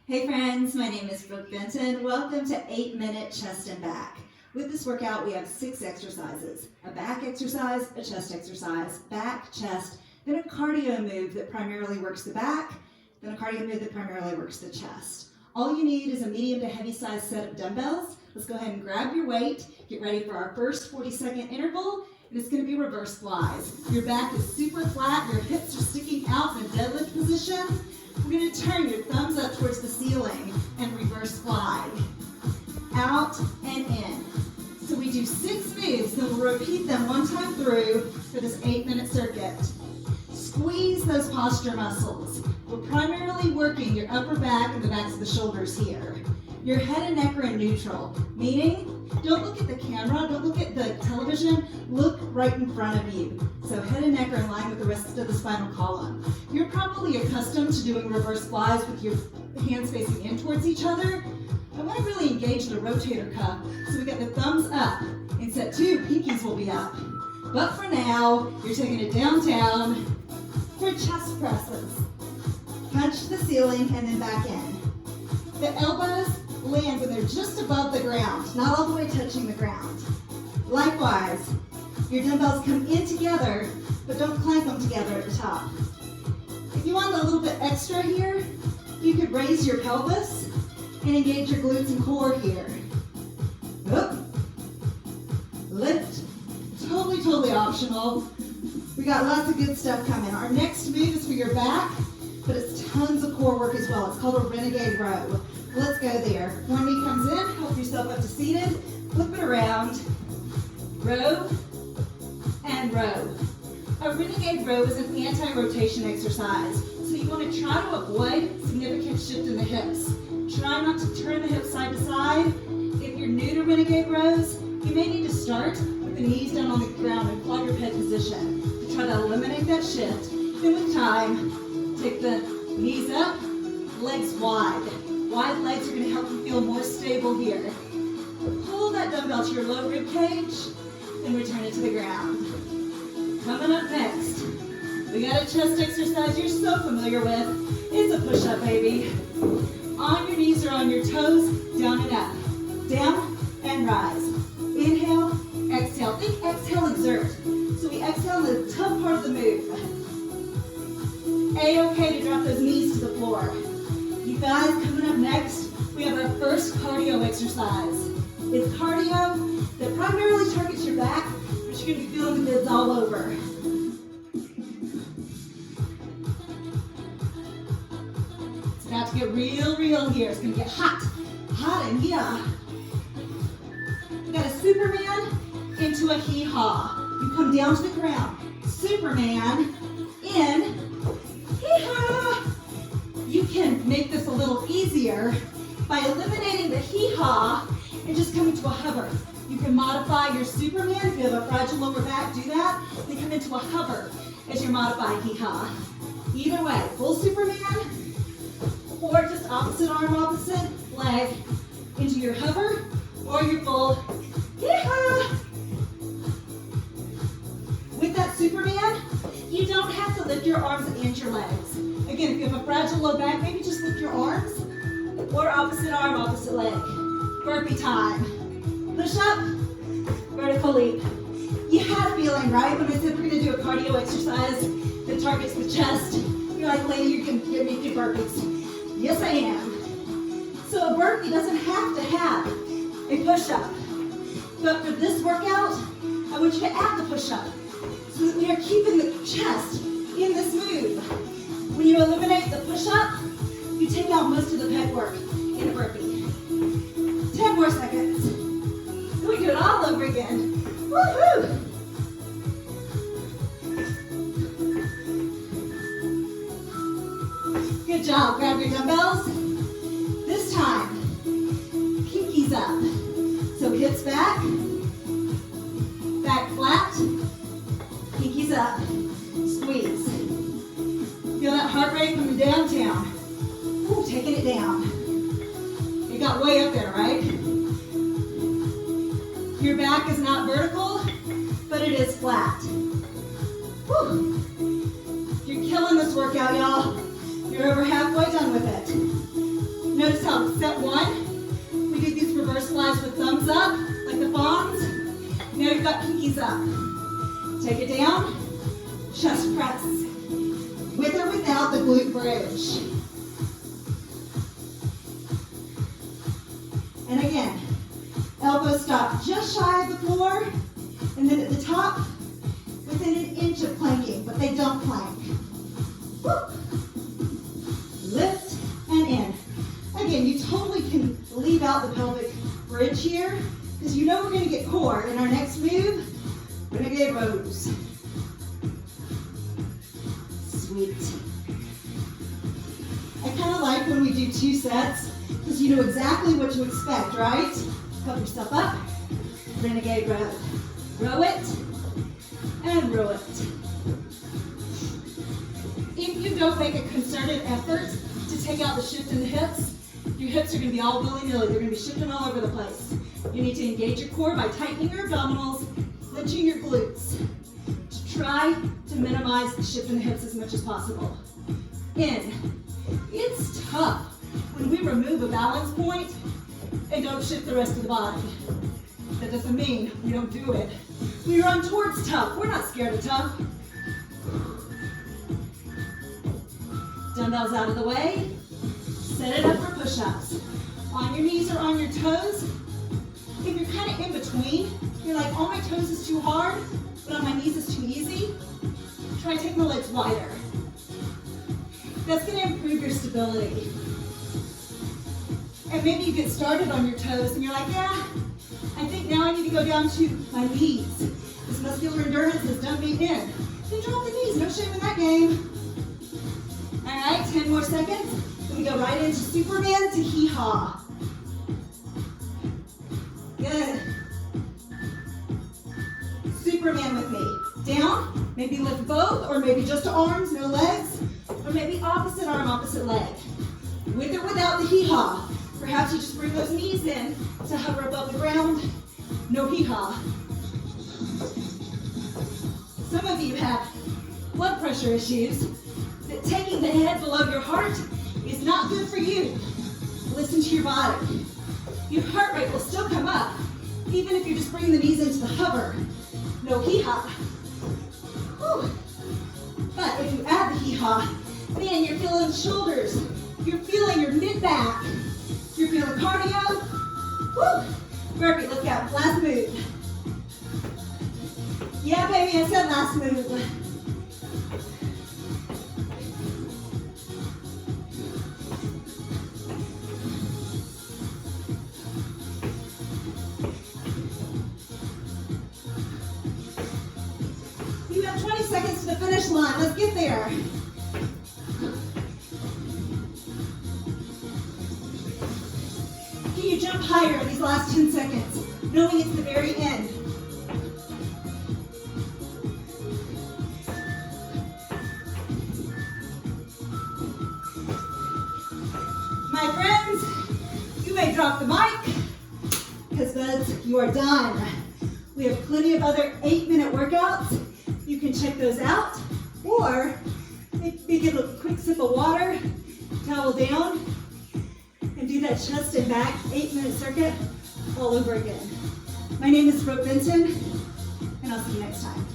Hey friends, my name is Brook Benten. Welcome to 8-Minute Chest and Back. With this workout, we have 6 exercises. A back exercise, a chest exercise, back, chest, then a cardio move that primarily works the back, then a cardio move that primarily works the chest. All you need is a medium to heavy size set of dumbbells. Let's go ahead and grab your weight, get ready for our first 40-second interval, and it's going to be reverse flies. Your back is super flat, your hips are sticking out in a deadlift position. We're going to turn your thumbs up towards the ceiling and reverse fly. Out and in. So we do 6 moves, then we'll repeat them one time through for this 8-minute circuit. Squeeze those posture muscles. We're primarily working your upper back and the backs of the shoulders here. Your head and neck are in neutral, meaning don't look at the camera, don't look at the television, look right in front of you. So head and neck are in line with the rest of the spinal column. You're probably accustomed to doing reverse flies with your hands facing in towards each other. I want to really engage the rotator cuff. So we got the thumbs up. In set 2, pinkies will be up. But for now, you're taking it downtown for chest presses. Punch the ceiling and then back in. The elbows land when they're just above the ground, not all the way touching the ground. Likewise, your dumbbells come in together, but don't clank them together at the top. If you want a little bit extra here, you could raise your pelvis and engage your glutes and core here. Oop. Lift. Totally optional. We got lots of good stuff coming. Our next move is for your back, but it's tons of core work as well. It's called a renegade row. Let's go there. One knee comes in, help yourself up to seated, flip it around, row, and row. A renegade row is an anti-rotation exercise, so you want to try to avoid significant shift in the hips. Try not to turn the hips side to side. If you're new to renegade rows, you may need to start with the knees down on the ground in quadruped position to try to eliminate that shift. Then with time, take the knees up, legs wide. Wide legs are going to help you feel more stable here. Pull that dumbbell to your low rib cage and return it to the ground. Coming up next, we got a chest exercise you're so familiar with. It's a push-up, baby. On your knees or on your toes, down and up. Down and rise. Inhale, exhale. Think exhale, exert. So we exhale in the tough part of the move. A-okay to drop those knees to the floor. You guys, coming up next, we have our first cardio exercise. It's cardio that primarily targets your back, but you're going to be feeling the mids all over. It's about to get real here. It's going to get hot in here. We got a Superman into a hee-haw. You come down to the ground. Superman in hee-haw. You can make this a little easier by eliminating the hee-haw and just coming to a hover. You can modify your Superman. If you have a fragile lower back, do that. Then come into a hover as your modified hee-haw. Either way, full Superman or just opposite arm, opposite leg into your hover or your full hee-haw. With that Superman, you don't have to lift your arms and your legs. Again, if you have a fragile low back, maybe just lift your arms or opposite arm, opposite leg. Burpee time. Push up, vertical leap. You had a feeling, right? When I said we're going to do a cardio exercise that targets the chest, you're like, lady, you can give me 2 burpees. Yes, I am. So a burpee doesn't have to have a push-up. But for this workout, I want you to add the push-up so that we are keeping the chest in this move. When you eliminate the push-up, you take out most of the pec work in a burpee. 10 more seconds. We do it all over again. Woohoo! Good job. Grab your dumbbells. This time, pinkies up. So hips back, back flat, pinkies up. Squeeze. Feel that heart rate coming downtown. Ooh, taking it down. It got way up there, right? Your back is not vertical, but it is flat. Woo. You're killing this workout, y'all. You're over halfway done with it. No got pinkies up. Take it down, chest press. With or without the glute bridge. And again, elbows stop just shy of the floor, and then at the top, within an inch of planking, but they don't plank. Woo. Lift and in. Again, you totally can leave out the pelvic bridge here, because you know we're going to get core. In our next move, we're going to get rows. Sweet. I kind of like when we do 2 sets, because you know exactly what to expect, right? Cover yourself up, renegade row. Row it, and row it. If you don't make a concerted effort to take out the shift in the hips, your hips are going to be all willy-nilly. They're going to be shifting all over the place. You need to engage your core by tightening your abdominals, clenching your glutes, to try to minimize the shift in the hips as much as possible. In. It's tough when we remove a balance point and don't shift the rest of the body. That doesn't mean we don't do it. We run towards tough. We're not scared of tough. Dumbbells out of the way. Set it up for push-ups. On your knees or on your toes. If you're kind of in between, you're like, on my toes is too hard, but on my knees is too easy, try taking the legs wider. That's going to improve your stability. And maybe you get started on your toes and you're like, yeah, I think now I need to go down to my knees. This muscular endurance is done being in. Then drop the knees, no shame in that game. All right, 10 more seconds. Then we go right into Superman to hee-haw. Good. Superman with me. Down, maybe lift both, or maybe just arms, no legs, or maybe opposite arm, opposite leg. With or without the hee-haw. Perhaps you just bring those knees in to hover above the ground. No hee-haw. Some of you have blood pressure issues, that taking the head below your heart is not good for you. Listen to your body. Your heart rate will still come up, even if you just bring the knees into the hover. No hee-haw. But if you add the hee-haw, man, you're feeling shoulders. You're feeling your mid-back. You're feeling cardio. Woo! Perfect, let's go. Last move. Yeah, baby, I said last move. You have 20 seconds to the finish line. Let's get there. Can you jump higher in these last 10 seconds, knowing it's the very end? My friends, you may drop the mic, because buds, you are done. We have plenty of other 8-minute workouts. You can check those out, or maybe get a quick sip of water, towel down, and do that chest and back 8-minute circuit all over again. My name is Brook Benten, and I'll see you next time.